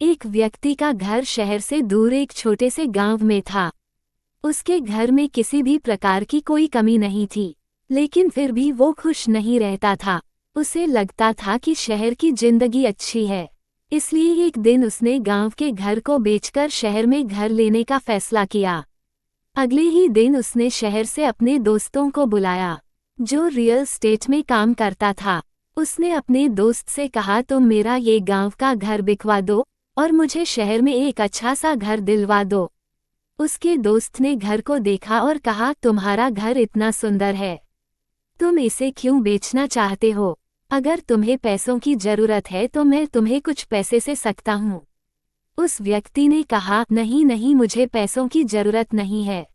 एक व्यक्ति का घर शहर से दूर एक छोटे से गांव में था। उसके घर में किसी भी प्रकार की कोई कमी नहीं थी, लेकिन फिर भी वो खुश नहीं रहता था। उसे लगता था कि शहर की जिंदगी अच्छी है, इसलिए एक दिन उसने गांव के घर को बेचकर शहर में घर लेने का फैसला किया। अगले ही दिन उसने शहर से अपने दोस्तों को बुलाया, जो रियल एस्टेट में काम करता था। उसने अपने दोस्त से कहा, तुम मेरा ये गांव का घर बिकवा दो और मुझे शहर में एक अच्छा सा घर दिलवा दो। उसके दोस्त ने घर को देखा और कहा, तुम्हारा घर इतना सुंदर है, तुम इसे क्यों बेचना चाहते हो? अगर तुम्हें पैसों की जरूरत है तो मैं तुम्हें कुछ पैसे से सकता हूँ। उस व्यक्ति ने कहा, नहीं नहीं, मुझे पैसों की जरूरत नहीं है।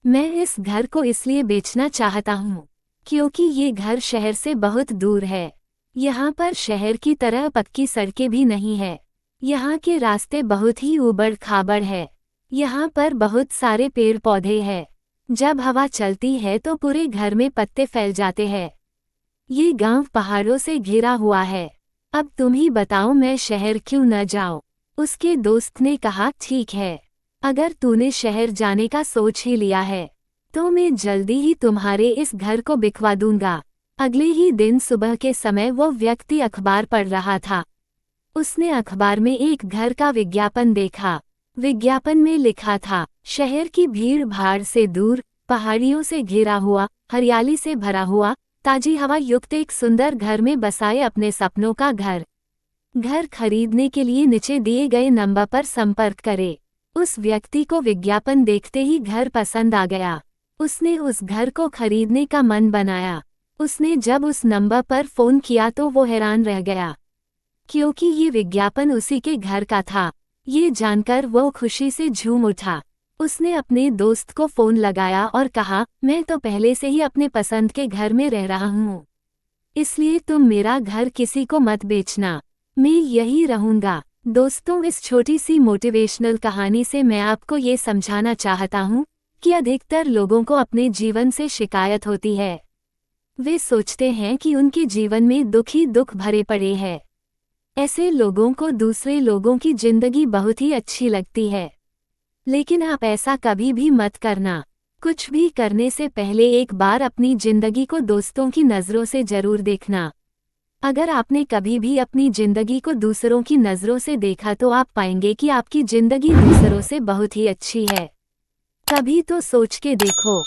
मैं इस घर को इसलिए बेचना चाहता हूँ क्योंकि ये घर शहर से बहुत दूर है। यहाँ पर शहर की तरह पक्की सड़कें भी नहीं है। यहाँ के रास्ते बहुत ही ऊबड़ खाबड़ है। यहाँ पर बहुत सारे पेड़ पौधे हैं। जब हवा चलती है तो पूरे घर में पत्ते फैल जाते हैं। ये गांव पहाड़ों से घिरा हुआ है। अब तुम ही बताओ, मैं शहर क्यों न जाऊं? उसके दोस्त ने कहा, ठीक है, अगर तूने शहर जाने का सोच ही लिया है तो मैं जल्दी ही तुम्हारे इस घर को बिकवा दूंगा। अगले ही दिन सुबह के समय वो व्यक्ति अखबार पढ़ रहा था। उसने अखबार में एक घर का विज्ञापन देखा। विज्ञापन में लिखा था, शहर की भीड़ भाड़ से दूर, पहाड़ियों से घिरा हुआ, हरियाली से भरा हुआ, ताजी हवा युक्त एक सुंदर घर में बसाए अपने सपनों का घर। घर खरीदने के लिए नीचे दिए गए नंबर पर संपर्क करें। उस व्यक्ति को विज्ञापन देखते ही घर पसंद आ गया। उसने उस घर को खरीदने का मन बनाया। उसने जब उस नंबर पर फोन किया तो वो हैरान रह गया, क्योंकि ये विज्ञापन उसी के घर का था। ये जानकर वो खुशी से झूम उठा। उसने अपने दोस्त को फोन लगाया और कहा, मैं तो पहले से ही अपने पसंद के घर में रह रहा हूँ, इसलिए तुम मेरा घर किसी को मत बेचना, मैं यही रहूँगा। दोस्तों, इस छोटी सी मोटिवेशनल कहानी से मैं आपको ये समझाना चाहता हूँ कि अधिकतर लोगों को अपने जीवन से शिकायत होती है। वे सोचते हैं कि उनके जीवन में दुख ही दुख भरे पड़े हैं। ऐसे लोगों को दूसरे लोगों की जिंदगी बहुत ही अच्छी लगती है, लेकिन आप ऐसा कभी भी मत करना। कुछ भी करने से पहले एक बार अपनी जिंदगी को दोस्तों की नज़रों से जरूर देखना। अगर आपने कभी भी अपनी जिंदगी को दूसरों की नज़रों से देखा तो आप पाएंगे कि आपकी जिंदगी दूसरों से बहुत ही अच्छी है। कभी तो सोच के देखो।